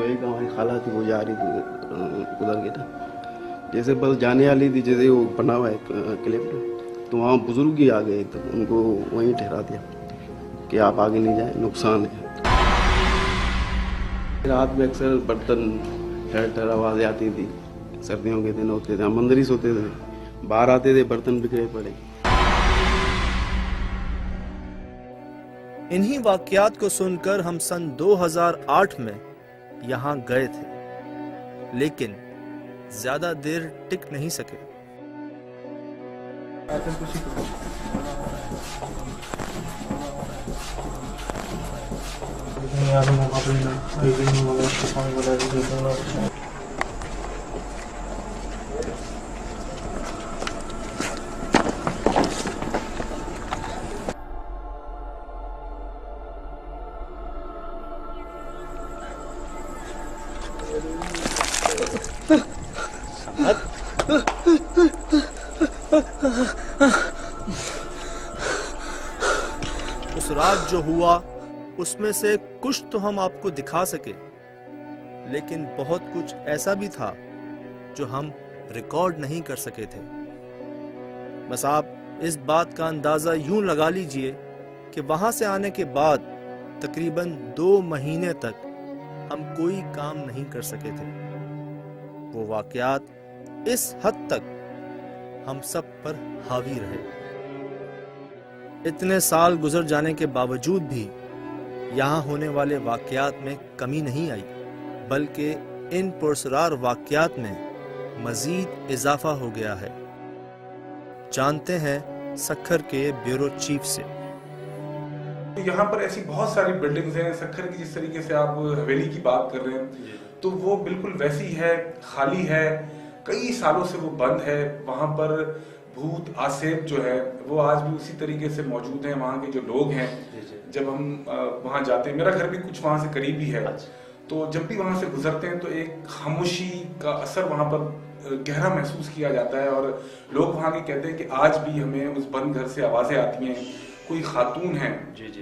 एक हमारी खाला थी, वो जा रही थी गुजर के ना, जैसे बस जाने वाली थी, जैसे वो बना हुआ है क्लिप, तो वहाँ बुजुर्ग ही आ गए, तो उनको वहीं ठहरा दिया कि आप आगे नहीं जाए, नुकसान है। रात में अक्सर बर्तन ठहर ठहर आवाज़ें आती थी, सर्दियों के दिन होते थे, हम अंदर ही सोते थे, बाहर आते थे बर्तन बिखरे पड़े। इन्हीं वाकयात को सुनकर हम सन 2008 में यहाँ गए थे, लेकिन ज्यादा देर टिक नहीं सके। उस रात जो हुआ उसमें से कुछ तो हम आपको दिखा सके, लेकिन बहुत कुछ ऐसा भी था जो हम रिकॉर्ड नहीं कर सके थे। बस आप इस बात का अंदाजा यूं लगा लीजिए कि वहां से आने के बाद तकरीबन 2 महीने तक हम कोई काम नहीं कर सके थे। वो वाकयात इस हद तक हम सब पर हावी रहे। इतने साल गुजर जाने के बावजूद भी यहाँ होने वाले वाकयात में कमी नहीं आई, बल्कि इन पुरसरार वाकयात में मजीद इजाफा हो गया है। जानते हैं सक्खर के ब्यूरो चीफ से। यहाँ पर ऐसी बहुत सारी बिल्डिंग्स हैं सक्खर की, जिस तरीके से आप हवेली की बात कर रहे हैं तो वो बिल्कुल वैसी है, खाली है, कई सालों से वो बंद है। वहाँ पर भूत आसेब जो है वो आज भी उसी तरीके से मौजूद हैं। वहाँ के जो लोग हैं, जब हम वहाँ जाते हैं, मेरा घर भी कुछ वहाँ से करीब ही है, तो जब भी वहाँ से गुजरते हैं तो एक खामोशी का असर वहाँ पर गहरा महसूस किया जाता है। और लोग वहाँ के कहते हैं कि आज भी हमें उस बंद घर से आवाज़ें आती हैं। कोई खातून है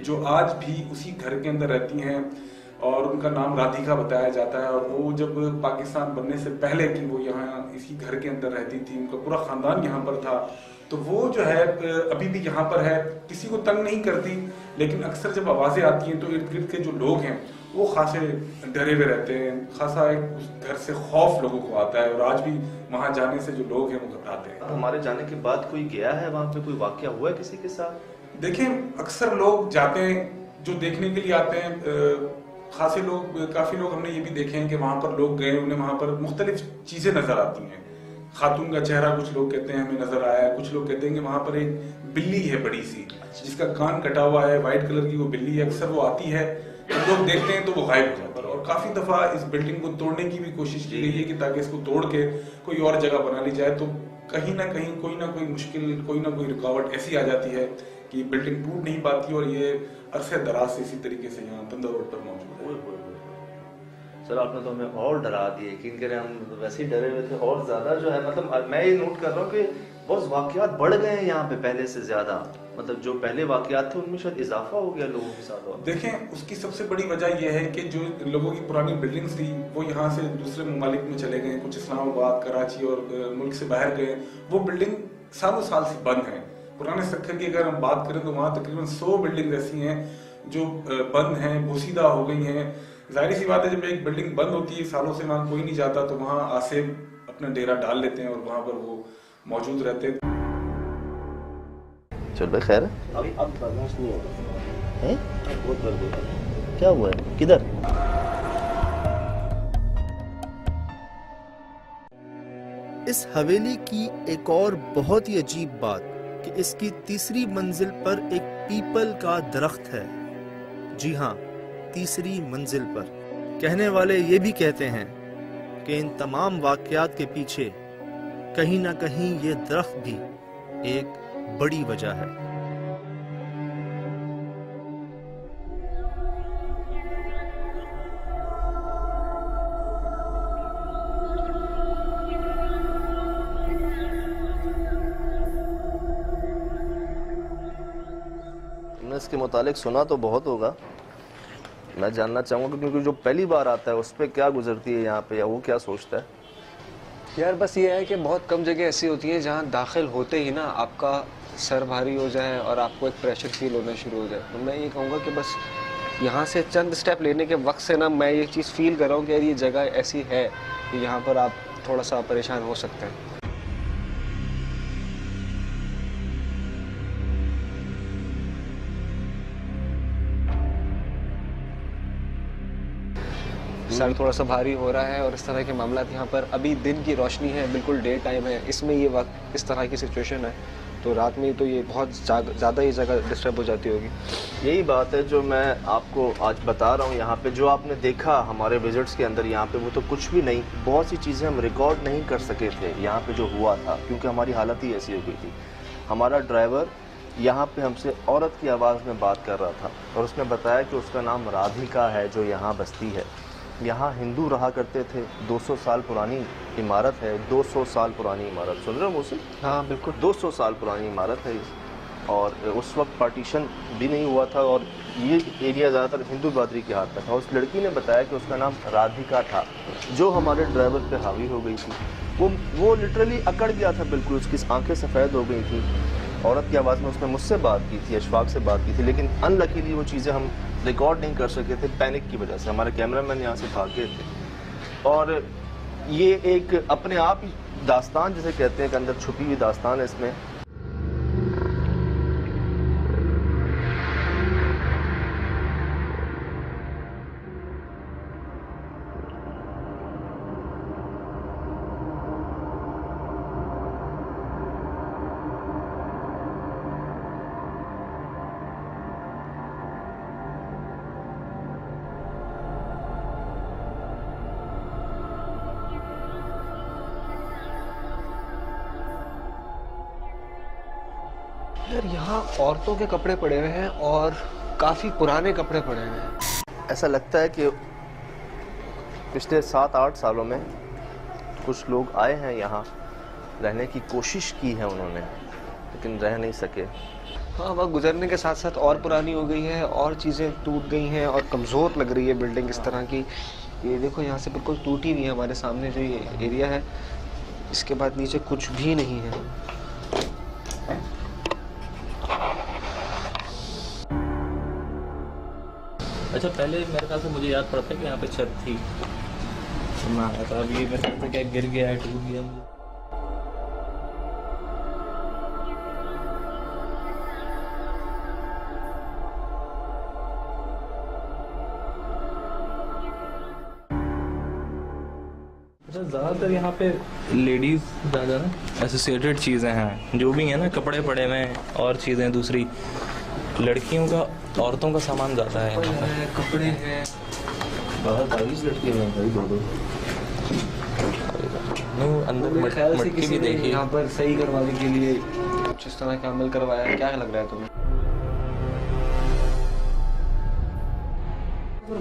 जो आज भी उसी घर के अंदर रहती हैं और उनका नाम राधिका बताया जाता है। और वो जब पाकिस्तान बनने से पहले कि वो यहाँ इसी घर के अंदर रहती थी, उनका पूरा ख़ानदान यहाँ पर था, तो वो जो है अभी भी यहाँ पर है, किसी को तंग नहीं करती। लेकिन अक्सर जब आवाज़ें आती हैं तो इर्द गिर्द के जो लोग हैं वो खासे डरे हुए रहते हैं, खासा एक उस घर से खौफ लोगों को आता है और आज भी वहाँ जाने से जो लोग हैं वो घबराते हैं। हमारे जाने के बाद कोई गया है वहाँ पे, कोई वाकया हुआ है किसी के साथ? देखें, अक्सर लोग जाते हैं जो देखने के लिए आते हैं, खासे लोग, काफ़ी लोग हमने ये भी देखे हैं कि वहाँ पर लोग गए, उन्हें वहाँ पर मुख्तलिफ चीज़ें नज़र आती हैं। खातून का चेहरा कुछ लोग कहते हैं हमें नज़र आया है, कुछ लोग कहते हैं कि वहाँ पर एक बिल्ली है बड़ी सी, जिसका कान कटा हुआ है, वाइट कलर की वो बिल्ली है। अक्सर वो आती है, तो लोग देखते हैं तो वो गायब हो जाता है। और काफ़ी दफ़ा इस बिल्डिंग को तोड़ने की भी कोशिश की गई है कि ताकि इसको तोड़ के कोई और जगह बना ली जाए, तो कहीं ना कहीं कोई ना कोई मुश्किल, कोई ना कोई रुकावट ऐसी आ जाती है कि बिल्डिंग टूट नहीं पाती और ये अरसे दराज से इसी तरीके से यहाँ तंदर रोड पर मौजूद है। सर आपने तो हमें और डरा दिए, यकीन करें हम वैसे ही डरे हुए थे और ज्यादा जो है, मतलब मैं ये नोट कर रहा हूँ कि बहुत वाकयात बढ़ गए हैं यहाँ पे पहले से ज्यादा, मतलब जो पहले वाकयात थे उनमें शायद इजाफा हो गया लोगों के साथ। देखें, उसकी सबसे बड़ी वजह यह है कि जो लोगों की पुरानी बिल्डिंग्स थी वो यहाँ से दूसरे ममालिक में चले गए, कुछ इस्लामाबाद, कराची और मुल्क से बाहर गए। वो बिल्डिंग सालों साल से बंद है। पुराने सक्खर की अगर हम बात करें तो वहाँ तकरीबन 100 बिल्डिंग ऐसी हैं जो बंद हैं, बोसीदा हो गई हैं। जाहिर सी बात है, जब एक बिल्डिंग बंद होती है, सालों से वहाँ कोई नहीं जाता, तो वहाँ आसेब अपना डेरा डाल लेते हैं और वहाँ पर वो मौजूद रहते हैं। चल भाई खैर है, अब बर्दाश्त नहीं होगा हैं? बहुत दर्द होता है। क्या हुआ है, किधर? इस हवेली की एक और बहुत ही अजीब बात कि इसकी तीसरी मंजिल पर एक पीपल का दरख्त है। जी हाँ, तीसरी मंजिल पर। कहने वाले ये भी कहते हैं कि इन तमाम वाकयात के पीछे कहीं ना कहीं ये दरख्त भी एक बड़ी वजह है। तुमने इसके मुतालिक सुना तो बहुत होगा, मैं जानना चाहूँगा क्योंकि जो पहली बार आता है उस पर क्या गुजरती है यहाँ पे, या वो क्या सोचता है? यार बस ये है कि बहुत कम जगह ऐसी होती हैं जहाँ दाखिल होते ही ना आपका सर भारी हो जाए और आपको एक प्रेशर फील होना शुरू हो जाए। तो मैं ये कहूँगा कि बस यहाँ से चंद स्टेप लेने के वक्त से ना मैं ये चीज़ फील कर रहा हूँ कि यार ये जगह ऐसी है कि यहाँ पर आप थोड़ा सा परेशान हो सकते हैं। सर थोड़ा सा भारी हो रहा है और इस तरह के मामला यहाँ पर। अभी दिन की रोशनी है, बिल्कुल डे टाइम है, इसमें ये वक्त इस तरह की सिचुएशन है, तो रात में तो ये बहुत ज़्यादा ही जगह डिस्टर्ब हो जाती होगी। यही बात है जो मैं आपको आज बता रहा हूँ। यहाँ पे जो आपने देखा हमारे विजिट्स के अंदर, यहाँ पे वो तो कुछ भी नहीं, बहुत सी चीज़ें हम रिकॉर्ड नहीं कर सके थे यहाँ पे जो हुआ था, क्योंकि हमारी हालत ही ऐसी हो गई थी। हमारा ड्राइवर यहाँ पे हमसे औरत की आवाज़ में बात कर रहा था और उसने बताया कि उसका नाम राधिका है, जो यहाँ बसती है। यहाँ हिंदू रहा करते थे, 200 साल पुरानी इमारत है, 200 साल पुरानी इमारत। सुन रहे हो मुझसे? हाँ बिल्कुल, 200 साल पुरानी इमारत है और उस वक्त पार्टीशन भी नहीं हुआ था और ये एरिया ज़्यादातर हिंदू बरादरी के हाथ में था। उस लड़की ने बताया कि उसका नाम राधिका था, जो हमारे ड्राइवर पे हावी हो गई थी। वो लिटरली अकड़ गया था बिल्कुल, उसकी आंखें सफ़ेद हो गई थी। औरत की आवाज़ में उसने मुझसे बात की थी, अशफाक से बात की थी, लेकिन अनलकीली वो चीज़ें हम रिकॉर्ड नहीं कर सके थे पैनिक की वजह से। हमारे कैमरामैन यहाँ से भाग गए थे और ये एक अपने आप ही दास्तान जिसे कहते हैं कि अंदर छुपी हुई दास्तान है इसमें। यार यहाँ औरतों के कपड़े पड़े हुए हैं और काफ़ी पुराने कपड़े पड़े हुए हैं। ऐसा लगता है कि पिछले 7-8 सालों में कुछ लोग आए हैं यहाँ, रहने की कोशिश की है उन्होंने, लेकिन रह नहीं सके। हाँ, वक्त गुजरने के साथ साथ और पुरानी हो गई है और चीज़ें टूट गई हैं और कमज़ोर लग रही है बिल्डिंग इस तरह की। ये देखो यहाँ से बिल्कुल टूटी हुई है, हमारे सामने जो ये एरिया है, इसके बाद नीचे कुछ भी नहीं है। अच्छा, पहले मेरे ख्याल से मुझे याद पड़ता है कि यहाँ पे छत थी, तो मैं आया था। अभी मेरे ख्याल से क्या गिर गया है, टूट गया मुझे। अच्छा, ज़्यादातर यहाँ पे लेडीज़ ज़्यादा ना एसोसिएटेड चीज़ें हैं, जो भी हैं ना, कपड़े पड़े हुए हैं और चीज़ें दूसरी, लड़कियों का, औरतों का सामान ज़्यादा है, कपड़े हैं। 22 लड़कियाँ हैं भाई, दो अंदर मेरे ख्याल से मटकी किसी भी ने देखी। यहाँ पर सही करवाने के लिए कुछ इस तरह का अमल करवाया है। क्या लग रहा है तुम्हें?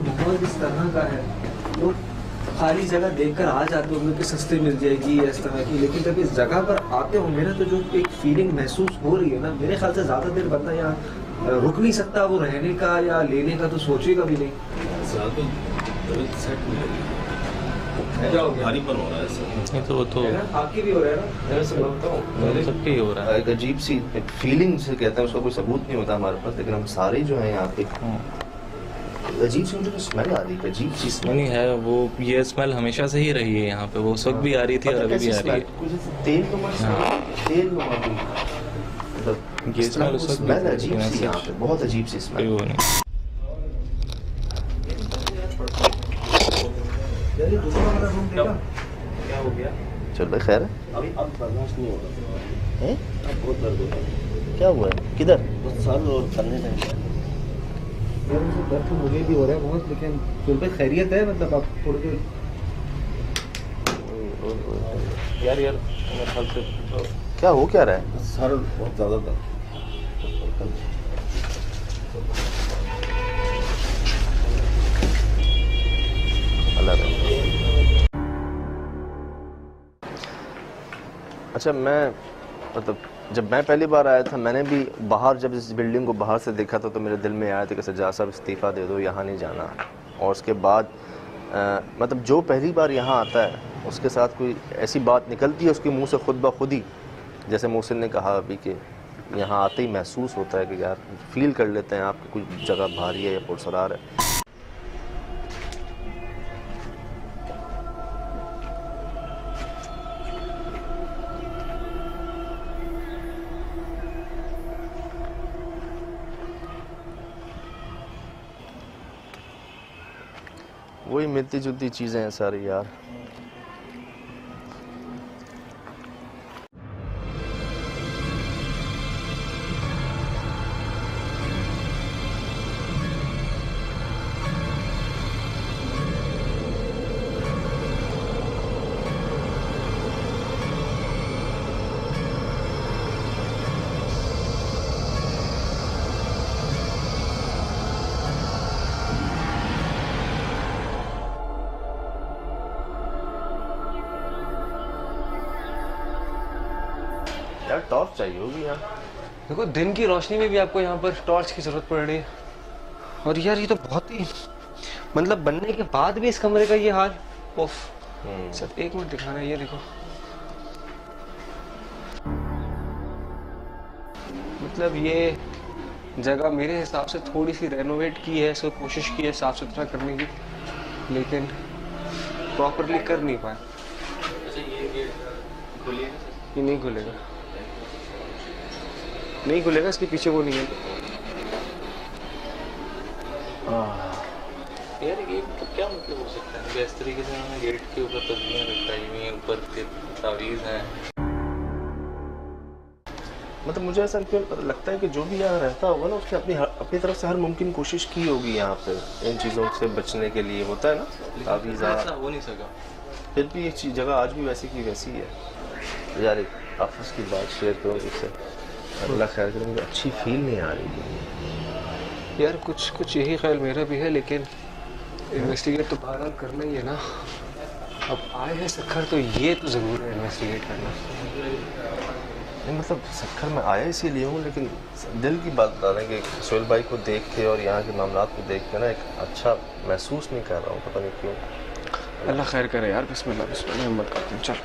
माहौल इस तरह का है, लोग खाली जगह देखकर आ जाते होंगे कि सस्ते मिल जाएगी इस तरह की, लेकिन जब इस जगह पर आते होंगे ना, तो जो एक फीलिंग महसूस हो रही है ना, मेरे ख्याल से ज़्यादा देर बंदा यहाँ रुक नहीं सकता, वो रहने का या लेने का तो सोचेगा भी नहीं। भारीपन हो रहा है सर, तो वो तो आपकी भी हो रहा है ना, मैं समझता हूँ सबके ही हो रहा है। एक अजीब सी फीलिंग से कहते हैं, उसका कोई सबूत नहीं होता हमारे पास, लेकिन हम सारे जो हैं यहाँ पे अजीब सी मुझे स्मेल आ रही है, अजीब सी स्मेल नहीं है वो, ये स्मेल हमेशा से ही रही है यहाँ पे, वो उस वक्त भी आ रही थी और अभी भी आ रही है। कुछ तेल नुमा भी, मतलब ये स्मेल उस वक्त स्मेल अजीब सी यहाँ पे, बहुत अजीब सी स्मेल। वो नहीं। क्या हो गया? चल भाई, खैर है? अभी अब बर्दाश्त नहीं हो रहा हैं? अब बहुत दर्द हो रहा है, क्या हुआ है? किधर? बस सर और करने में यार मुझे दर्द तो मुझे भी हो रहा है बहुत, लेकिन फिर भी खैरियत है, मतलब आप थोड़ी देर। यार मेरे ख्याल से क्या हो क्या रहा है? सर बहुत ज़्यादा दर्द। अच्छा, मैं मतलब जब मैं पहली बार आया था, मैंने भी बाहर जब इस बिल्डिंग को बाहर से देखा था, तो मेरे दिल में आया था कि सज्जाद साहब इस्तीफ़ा दे दो, यहाँ नहीं जाना। और उसके बाद मतलब जो पहली बार यहाँ आता है उसके साथ कोई ऐसी बात निकलती है उसके मुंह से खुद ब खुद ही, जैसे मोहसिन ने कहा अभी कि यहाँ आते ही महसूस होता है कि यार फील कर लेते हैं आपकी कुछ जगह भारी है या पुरसरार है। वही मिलती जुलती चीज़ें हैं सारी यार। यार टॉर्च चाहिए होगी यहाँ। देखो दिन की रोशनी में भी आपको यहाँ पर टॉर्च की जरूरत पड़ रही है। और यार ये तो बहुत ही मतलब बनने के बाद भी इस कमरे का ये हाल। ओफ सर एक मिनट दिखाना, ये देखो मतलब ये जगह मेरे हिसाब से थोड़ी सी रेनोवेट की है, सो कोशिश की है साफ सुथरा करने की, लेकिन प्रॉपरली कर नहीं पाए। ये नहीं खुलेगा, नहीं खुलेगा, इसके पीछे वो नहीं है। यार ये तो क्या मतलब हो सकता है? इस तरीके से उन्होंने गेट के ऊपर तस्वीरें लटकाई हुई हैं, ऊपर के तावीज़ हैं। मतलब मुझे ऐसा लगता है कि जो भी यहाँ रहता होगा ना उसने अपनी तरफ से हर मुमकिन कोशिश की होगी यहाँ पे इन चीज़ों से बचने के लिए। होता है ना तावीज़, ऐसा हो नहीं सका। फिर भी ये जगह आज भी वैसी की वैसी है। यार एक आपस की बात शेयर करूँ जिससे अल्लाह खैर करे, मुझे अच्छी फील नहीं आ रही यार कुछ यही ख्याल मेरा भी है, लेकिन इन्वेस्टिगेट तो बहरहाल करना ही है ना। अब आए हैं सखर तो ये तो ज़रूर है इन्वेस्टिगेट करना। नहीं मतलब सखर में आया इसीलिए हूँ, लेकिन दिल की बात बता दें कि सोहेल भाई को देख के और यहाँ के मामला को देख के ना एक अच्छा महसूस नहीं कर रहा हूँ, पता नहीं क्यों। अल्लाह खैर करे यार, बिस्मिल्लाह बिस्मिल्लाह, हिम्मत करते हैं, चल।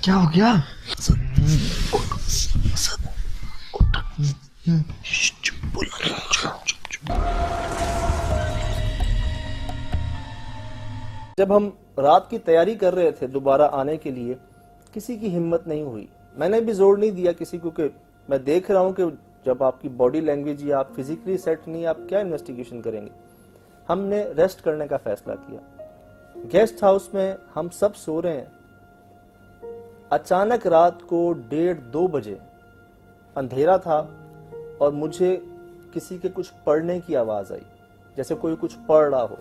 क्या हो गया? जब हम रात की तैयारी कर रहे थे दोबारा आने के लिए, किसी की हिम्मत नहीं हुई। मैंने भी जोर नहीं दिया किसी को, कि मैं देख रहा हूं कि जब आपकी बॉडी लैंग्वेज या आप फिजिकली सेट नहीं, आप क्या इन्वेस्टिगेशन करेंगे। हमने रेस्ट करने का फैसला किया। गेस्ट हाउस में हम सब सो रहे हैं। अचानक रात को 1:30-2 बजे अंधेरा था और मुझे किसी के कुछ पढ़ने की आवाज आई, जैसे कोई कुछ पढ़ रहा हो।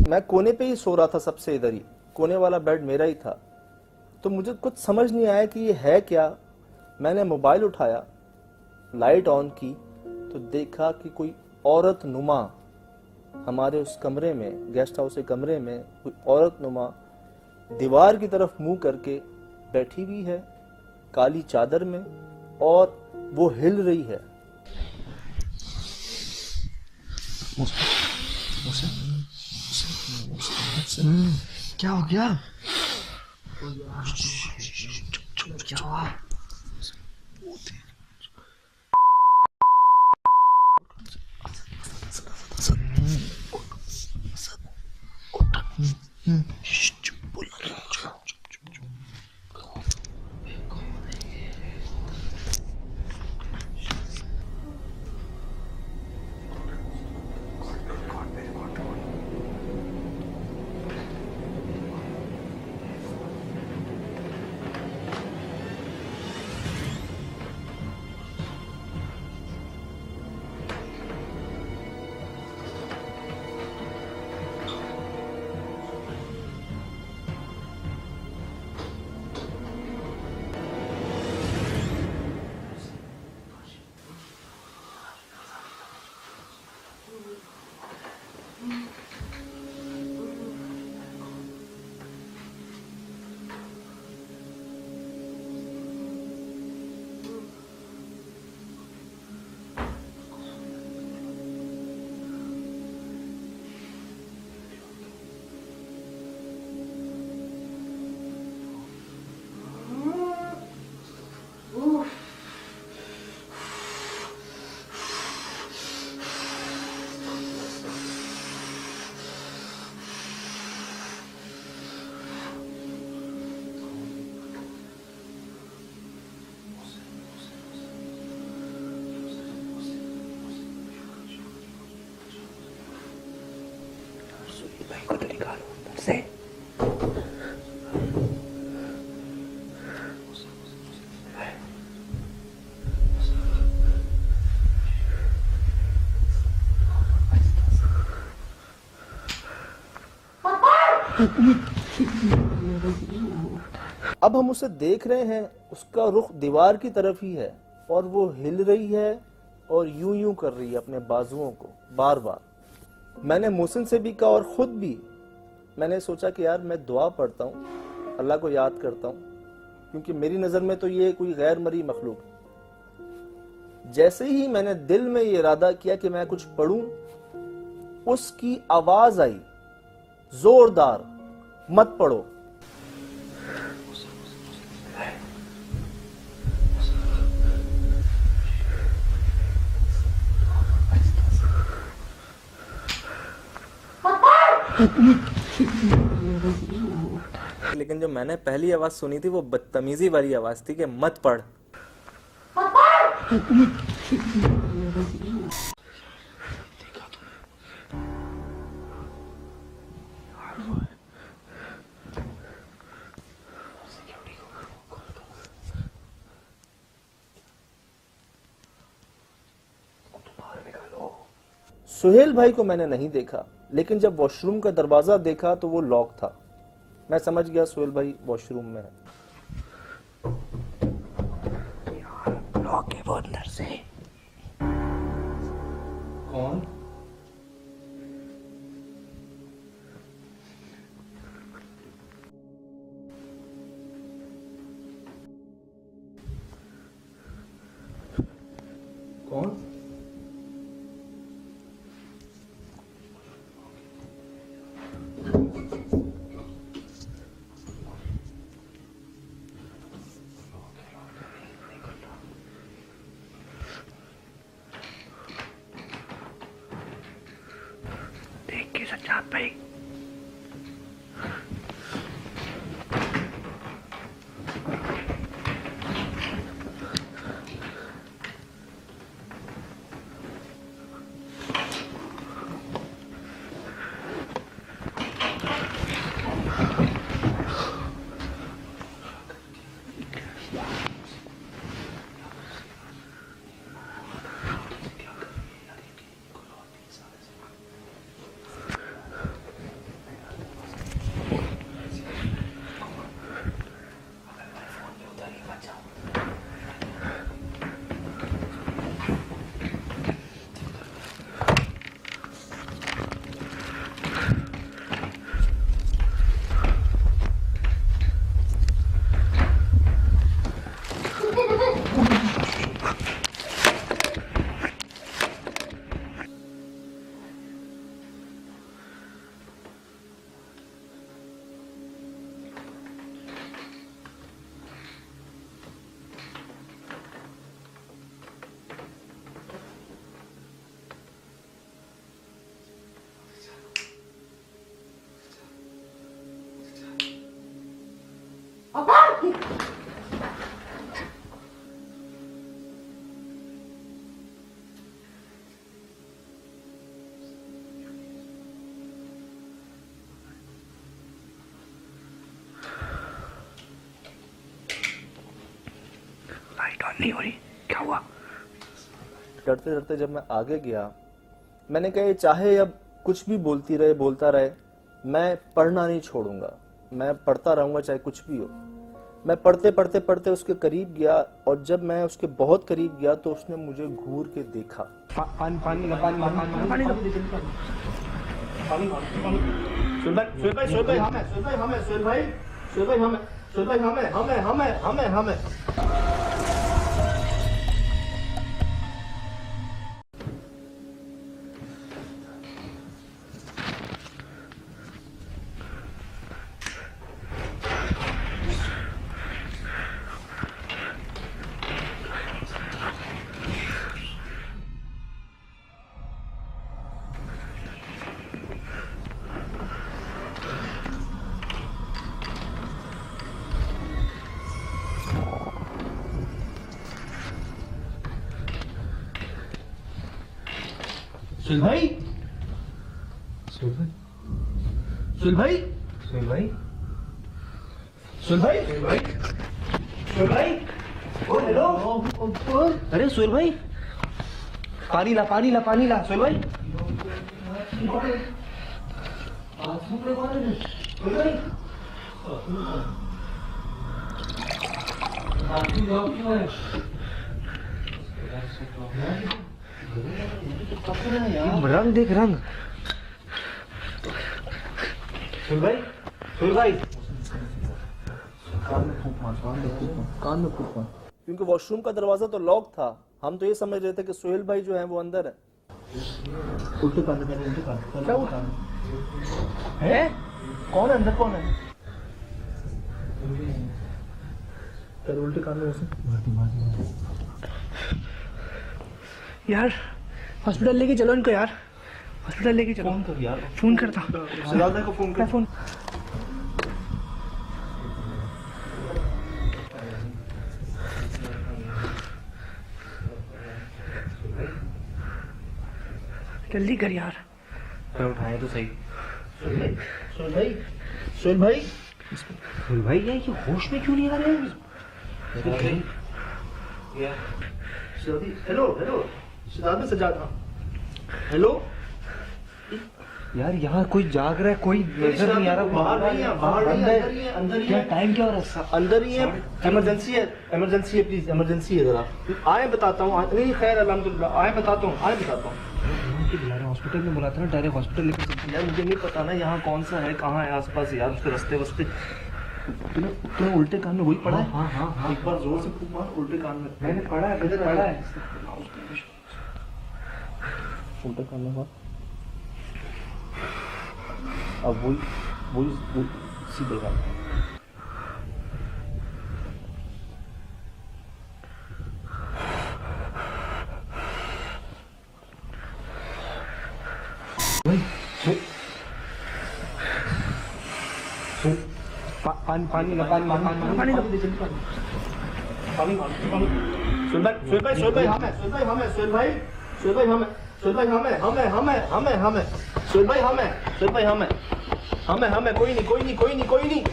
मैं कोने पे ही सो रहा था, सबसे इधर ही, कोने वाला बेड मेरा ही था। तो मुझे कुछ समझ नहीं आया कि ये है क्या। मैंने मोबाइल उठाया, लाइट ऑन की, तो देखा कि कोई औरत नुमा हमारे उस कमरे में, गेस्ट हाउस के कमरे में, कोई औरत नुमा दीवार की तरफ मुंह करके बैठी हुई है, काली चादर में, और वो हिल रही है। क्या हो गया? क्या हुआ? अब हम उसे देख रहे हैं, उसका रुख दीवार की तरफ ही है और वो हिल रही है और यूं यूं कर रही है अपने बाजुओं को बार बार। मैंने मोहसिन से भी कहा और खुद भी मैंने सोचा कि यार मैं दुआ पढ़ता हूँ, अल्लाह को याद करता हूँ, क्योंकि मेरी नज़र में तो ये कोई गैर मरी मखलूक है। जैसे ही मैंने दिल में ये इरादा किया कि मैं कुछ पढ़ूं, उसकी आवाज आई जोरदार, मत पढ़ो। लेकिन जो मैंने पहली आवाज सुनी थी वो बदतमीजी वाली आवाज थी कि मत पढ़। सुहेल भाई को मैंने नहीं देखा, लेकिन जब वॉशरूम का दरवाजा देखा तो वो लॉक था। मैं समझ गया सुहेल भाई वॉशरूम में है। लॉक है वो अंदर से। कौन? कौन? देख के सज्जाद भाई, लाइट ऑन नहीं हो रही, क्या हुआ? डरते डरते जब मैं आगे गया, मैंने कहा चाहे अब कुछ भी बोलती रहे, बोलता रहे, मैं पढ़ना नहीं छोड़ूंगा, मैं पढ़ता रहूंगा चाहे कुछ भी हो। मैं पढ़ते पढ़ते पढ़ते उसके करीब गया और जब मैं उसके बहुत करीब गया तो उसने मुझे घूर के देखा। पानी पानी पानी पानी हमें सुहेल भाई, सुहेल भाई, सुहेल भाई, सुहेल भाई, सुहेल भाई, सुहेल भाई, सुहेल भाई, ओ हेलो, अरे सुहेल भाई, पानी ला, पानी ला, पानी ला, सुहेल भाई, रंग देख रंग। सुन भाई कान में फूक मार। क्योंकि वॉशरूम का दरवाजा तो लॉक था, हम तो ये समझ रहे थे कि सोहेल भाई जो है वो अंदर है। उल्टे कान में, उल्टे कान है। कौन है अंदर, कौन है? चल उल्टे कान में यार हॉस्पिटल लेके चलो इनको यार, हॉस्पिटल लेके चलो। फोन कर यार, फोन करता सिद्धार्थ को फोन कर। मैं फोन जल्दी कर यार। मैं उठाया तो सही। सोहेल भाई ये होश में क्यों नहीं आ रहे हैं? हेलो सिद्धार्थ में सजा था। हेलो यार, यहाँ कोई जाग रहा है, कोई नजर नहीं आ रहा। बाहर नहीं है, बाहर नहीं है, अंदर ही है, अंदर ही क्या है। टाइम क्या हो रहा है? अंदर ही है, इमरजेंसी है, इमरजेंसी है, प्लीज इमरजेंसी है, जरा आए बताता हूँ। नहीं खैर अल्हम्दुलिल्लाह, आए बताता हूँ, आए बताता हूँ। बुला रहे हॉस्पिटल में, बुलाता ना डायरेक्ट हॉस्पिटल लेकर चलते। यार मुझे नहीं पता ना यहाँ कौन सा है, कहाँ है आसपास यार, उसके रास्ते वस्ते। तूने उल्टे कान में वही पढ़ा है? हाँ एक बार जोर से फूक मार उल्टे कान में। मैंने पढ़ा है, मैंने पढ़ा है। उल्टे कान में मार। अब वही सीधे कान में। पानी दो। हमें कोई नहीं।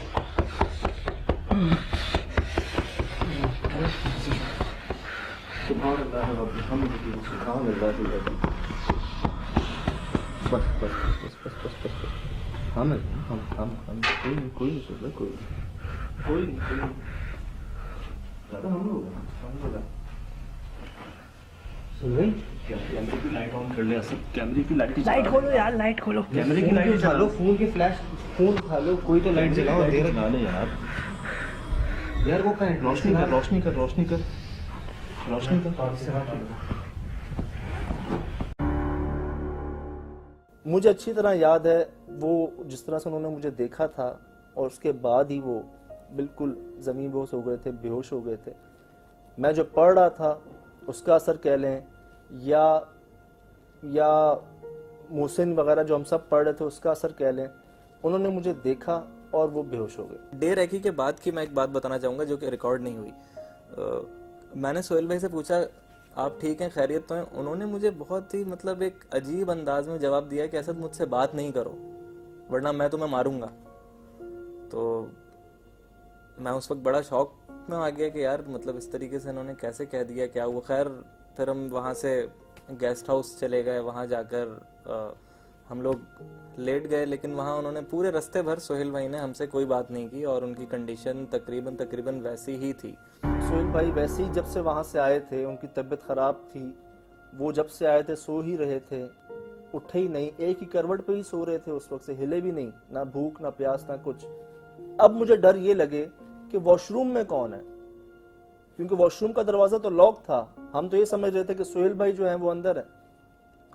लाइट खोलो यार, लाइट खोलो। कैमरे की लाइट उठा लो, फोन की फ्लैश, फोन उठा लो, कोई तो लाइट जलाओ। यार वो कहाँ है? रोशनी कर। मुझे अच्छी तरह याद है वो जिस तरह से उन्होंने मुझे देखा था, और उसके बाद ही वो बिल्कुल ज़मीन बेहोश हो गए थे, बेहोश हो गए थे। मैं जो पढ़ रहा था उसका असर कह लें, या मोहसिन वगैरह जो हम सब पढ़ रहे थे उसका असर कह लें, उन्होंने मुझे देखा और वो बेहोश हो गए। डे रेकी के बाद की मैं एक बात बताना चाहूँगा जो कि रिकॉर्ड नहीं हुई। मैंने सोहेल भाई से पूछा आप ठीक हैं, खैरियत तो हैं? उन्होंने मुझे बहुत ही मतलब एक अजीब अंदाज में जवाब दिया कि असद मुझसे बात नहीं करो वरना मैं तुम्हें मारूंगा। तो मैं उस वक्त बड़ा शौक में आ गया कि यार मतलब इस तरीके से इन्होंने कैसे कह दिया, क्या हुआ। खैर फिर हम वहाँ से गेस्ट हाउस चले गए, वहाँ जाकर हम लोग लेट गए, लेकिन वहाँ उन्होंने पूरे रास्ते भर सोहेल भाई ने हमसे कोई बात नहीं की और उनकी कंडीशन तकरीबन वैसी ही थी। सोहेल भाई वैसे ही जब से वहाँ से आए थे, उनकी तबीयत ख़राब थी, वो जब से आए थे सो ही रहे थे, उठे ही नहीं, एक ही करवट पे ही सो रहे थे, उस वक्त से हिले भी नहीं, ना भूख ना प्यास ना कुछ। अब मुझे डर ये लगे कि वॉशरूम में कौन है, क्योंकि वॉशरूम का दरवाजा तो लॉक था, हम तो ये समझ रहे थे कि सोहेल भाई जो है वो अंदर है।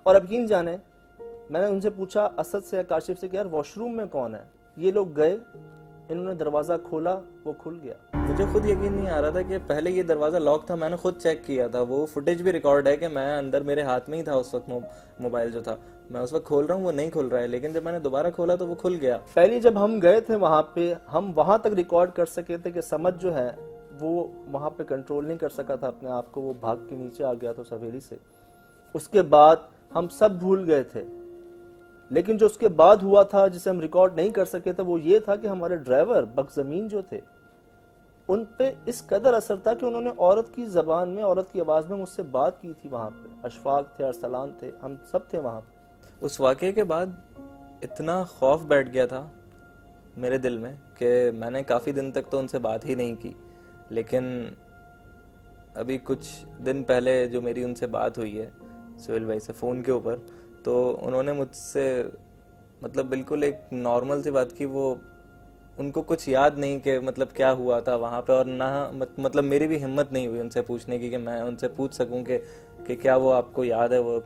और अब यकीन जाने मैंने उनसे पूछा, असद से या काशिफ से, कि यार वॉशरूम में कौन है? ये लोग गए, इन्होंने दरवाजा खोला, वो खुल गया। मुझे खुद यकीन नहीं आ रहा था कि पहले ये दरवाज़ा लॉक था। मैंने खुद चेक किया था, वो फुटेज भी रिकॉर्ड है कि मैं अंदर, मेरे हाथ में ही था उस वक्त मोबाइल जो था, मैं उस वक्त खोल रहा हूँ वो नहीं खुल रहा है, लेकिन जब मैंने दोबारा खोला तो वो खुल गया। पहले जब हम गए थे वहाँ पे, हम वहाँ तक रिकॉर्ड कर सके थे कि समझ जो है वो वहाँ पे कंट्रोल नहीं कर सका था अपने आप को, वो भाग के नीचे आ गया था उस हवेली से। उसके बाद हम सब भूल गए थे, लेकिन जो उसके बाद हुआ था जिसे हम रिकॉर्ड नहीं कर सके थे वो ये था कि हमारे ड्राइवर बकजमीन जो थे उन पे इस कदर असर था कि उन्होंने औरत की जबान में, औरत की आवाज में मुझसे बात की थी। वहां पे अशफाक थे, अरसलान थे, हम सब थे वहां पे। उस वाक़े के बाद इतना खौफ बैठ गया था मेरे दिल में कि मैंने काफ़ी दिन तक तो उनसे बात ही नहीं की, लेकिन अभी कुछ दिन पहले जो मेरी उनसे बात हुई है सोहेल भाई से फ़ोन के ऊपर, तो उन्होंने मुझसे मतलब बिल्कुल एक नॉर्मल सी बात की। वो उनको कुछ याद नहीं कि मतलब क्या हुआ था वहाँ पे, और ना मतलब मेरी भी हिम्मत नहीं हुई उनसे पूछने की कि मैं उनसे पूछ सकूं कि क्या वो आपको याद है वो